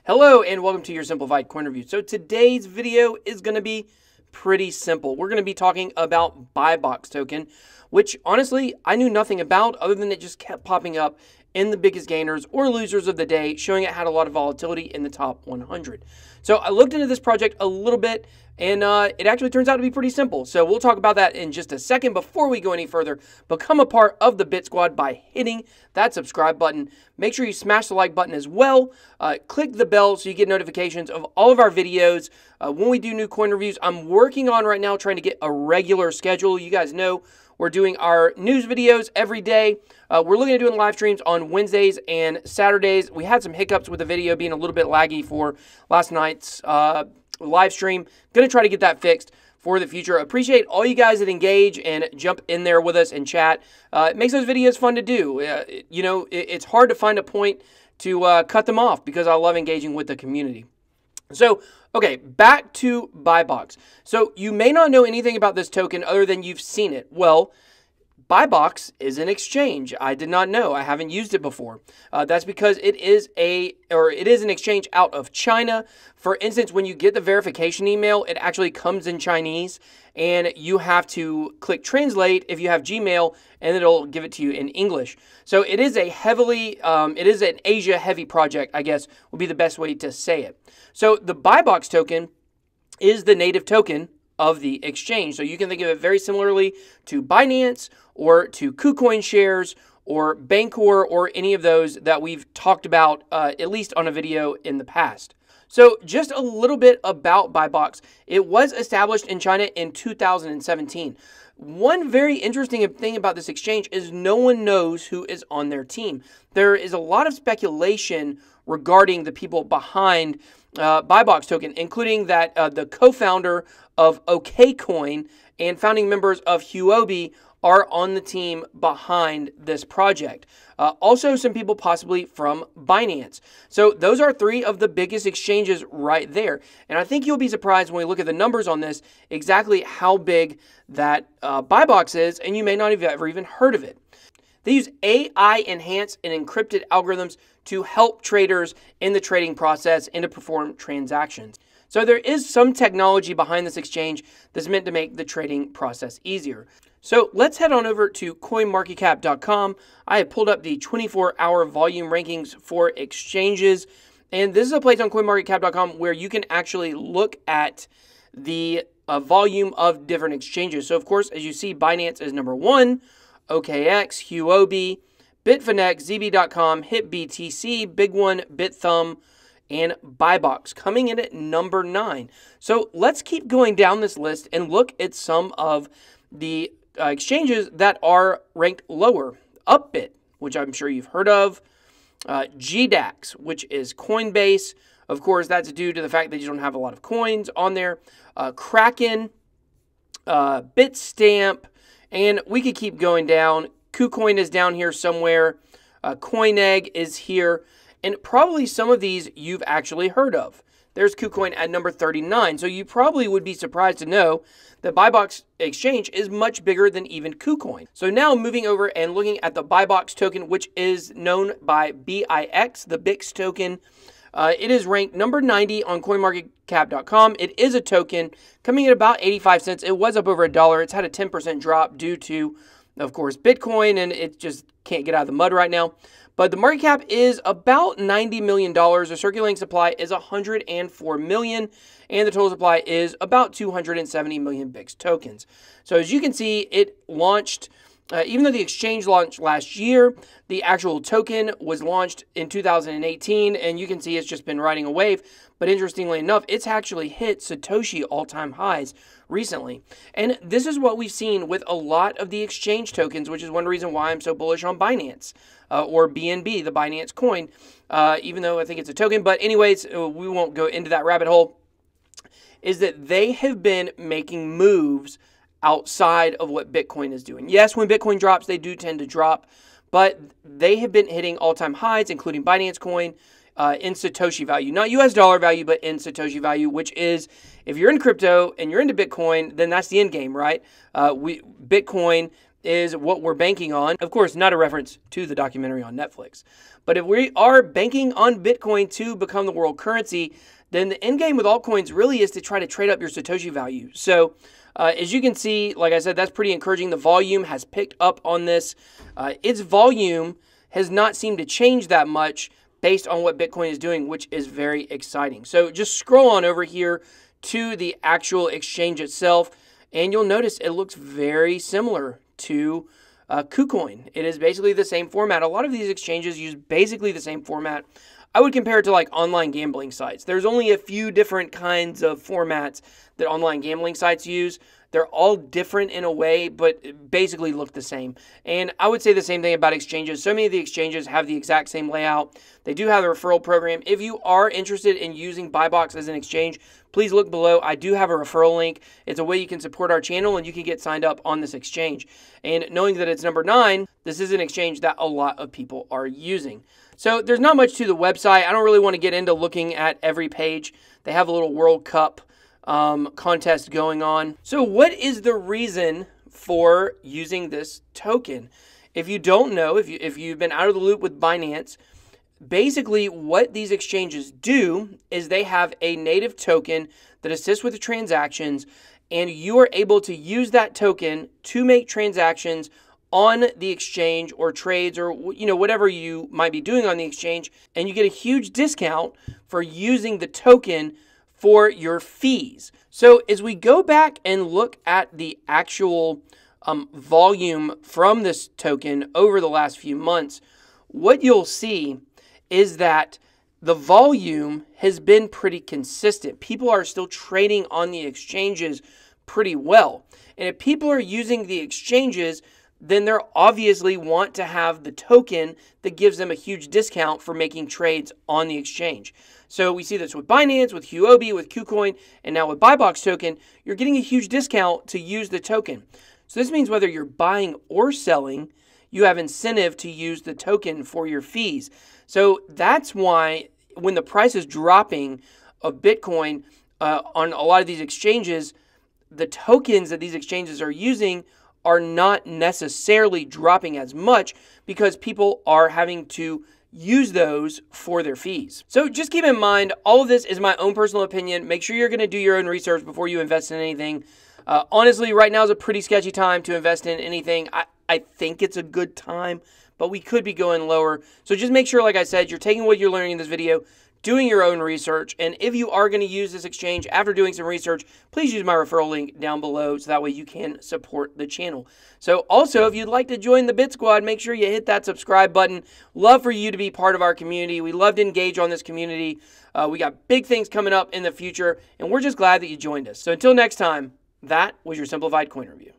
Hello and welcome to Your Simplified Coin Review. So today's video is going to be pretty simple. We're going to be talking about BiBox Token, which honestly I knew nothing about other than it just kept popping up in the biggest gainers or losers of the day, showing it had a lot of volatility in the top 100. So I looked into this project a little bit, and it actually turns out to be pretty simple. So we'll talk about that in just a second. Before we go any further, become a part of the BIT Squad by hitting that subscribe button. Make sure you smash the like button as well. Click the bell so you get notifications of all of our videos. When we do new coin reviews, I'm working on right now trying to get a regular schedule. You guys know we're doing our news videos every day. We're looking at doing live streams on Wednesdays and Saturdays. We had some hiccups with the video being a little bit laggy for last night's live stream. Going to try to get that fixed for the future. Appreciate all you guys that engage and jump in there with us and chat. It makes those videos fun to do. You know, it's hard to find a point to cut them off because I love engaging with the community. So, okay, back to BiBox. So, you may not know anything about this token other than you've seen it. Well, BiBox is an exchange. I did not know. I haven't used it before. That's because it is an exchange out of China. For instance, when you get the verification email, it actually comes in Chinese, and you have to click translate if you have Gmail, and it'll give it to you in English. So it is a it is an Asia heavy project, I guess would be the best way to say it. So the BiBox token is the native token of the exchange. So you can think of it very similarly to Binance or to KuCoin shares or Bancor or any of those that we've talked about at least on a video in the past. So just a little bit about BiBox. It was established in China in 2017. One very interesting thing about this exchange is no one knows who is on their team. There is a lot of speculation regarding the people behind BiBox Token, including that the co-founder of OKCoin and founding members of Huobi are on the team behind this project. Also, some people possibly from Binance. So those are three of the biggest exchanges right there. And I think you'll be surprised when we look at the numbers on this, exactly how big that BiBox is, and you may not have ever even heard of it. They use AI-enhanced and encrypted algorithms to help traders in the trading process and to perform transactions. So there is some technology behind this exchange that's meant to make the trading process easier. So let's head on over to coinmarketcap.com. I have pulled up the 24-hour volume rankings for exchanges. And this is a place on coinmarketcap.com where you can actually look at the volume of different exchanges. So of course, as you see, Binance is number 1, OKX, Huobi, Bitfinex, ZB.com, HitBTC, Big One, BitThumb, and BiBox coming in at number 9. So let's keep going down this list and look at some of the exchanges that are ranked lower. Upbit, which I'm sure you've heard of. GDAX, which is Coinbase. Of course, that's due to the fact that you don't have a lot of coins on there. Kraken, Bitstamp, and we could keep going down. KuCoin is down here somewhere. CoinEgg is here. And probably some of these you've actually heard of. There's KuCoin at number 39. So you probably would be surprised to know that BiBox Exchange is much bigger than even KuCoin. So now moving over and looking at the BiBox token, which is known by BIX, the BiX token. It is ranked number 90 on coinmarketcap.com. It is a token coming at about 85 cents. It was up over $1. It's had a 10% drop due to, of course, Bitcoin, and it just can't get out of the mud right now. But the market cap is about $90 million. The circulating supply is 104 million, and the total supply is about 270 million BiX tokens. So as you can see, it launched, even though the exchange launched last year, the actual token was launched in 2018, and you can see it's just been riding a wave. But interestingly enough, it's actually hit Satoshi all-time highs recently. And this is what we've seen with a lot of the exchange tokens, which is one reason why I'm so bullish on Binance, or BNB, the Binance coin, even though I think it's a token. But anyways, we won't go into that rabbit hole, is that they have been making moves outside of what Bitcoin is doing. Yes, when Bitcoin drops, they do tend to drop, but they have been hitting all-time highs, including Binance coin, in Satoshi value. Not US dollar value, but in Satoshi value, which is, if you're in crypto and you're into Bitcoin, then that's the end game, right? Bitcoin is what we're banking on. Of course, not a reference to the documentary on Netflix. But if we are banking on Bitcoin to become the world currency, then the end game with altcoins really is to try to trade up your Satoshi value. So as you can see, like I said, that's pretty encouraging. The volume has picked up on this. Its volume has not seemed to change that much based on what Bitcoin is doing, which is very exciting. So just scroll on over here to the actual exchange itself, and you'll notice it looks very similar to KuCoin. It is basically the same format. A lot of these exchanges use basically the same format. I would compare it to like online gambling sites. There's only a few different kinds of formats that online gambling sites use. They're all different in a way, but basically look the same. And I would say the same thing about exchanges. So many of the exchanges have the exact same layout. They do have a referral program. If you are interested in using BiBox as an exchange, please look below. I do have a referral link. It's a way you can support our channel and you can get signed up on this exchange. And knowing that it's number 9, this is an exchange that a lot of people are using. So there's not much to the website. I don't really want to get into looking at every page. They have a little World Cup contest going on. So what is the reason for using this token? If you don't know, if you've been out of the loop with Binance, basically what these exchanges do is they have a native token that assists with the transactions, and you are able to use that token to make transactions on the exchange or trades or whatever you might be doing on the exchange, and you get a huge discount for using the token for your fees. So as we go back and look at the actual volume from this token over the last few months, what you'll see is that the volume has been pretty consistent. People are still trading on the exchanges pretty well. And if people are using the exchanges, then they obviously want to have the token that gives them a huge discount for making trades on the exchange. So we see this with Binance, with Huobi, with KuCoin, and now with BiBox Token. You're getting a huge discount to use the token. So this means whether you're buying or selling, you have incentive to use the token for your fees. So that's why when the price is dropping of Bitcoin on a lot of these exchanges, the tokens that these exchanges are using are not necessarily dropping as much because people are having to use those for their fees. So just keep in mind, all of this is my own personal opinion. Make sure you're going to do your own research before you invest in anything. Honestly, right now is a pretty sketchy time to invest in anything. I think it's a good time, but we could be going lower. So just make sure, like I said, you're taking what you're learning in this video, doing your own research, and if you are going to use this exchange after doing some research, please use my referral link down below so that way you can support the channel. So also, if you'd like to join the Bit Squad, make sure you hit that subscribe button. Love for you to be part of our community. We love to engage on this community. We got big things coming up in the future, and we're just glad that you joined us. So until next time, that was your Simplified Coin Review.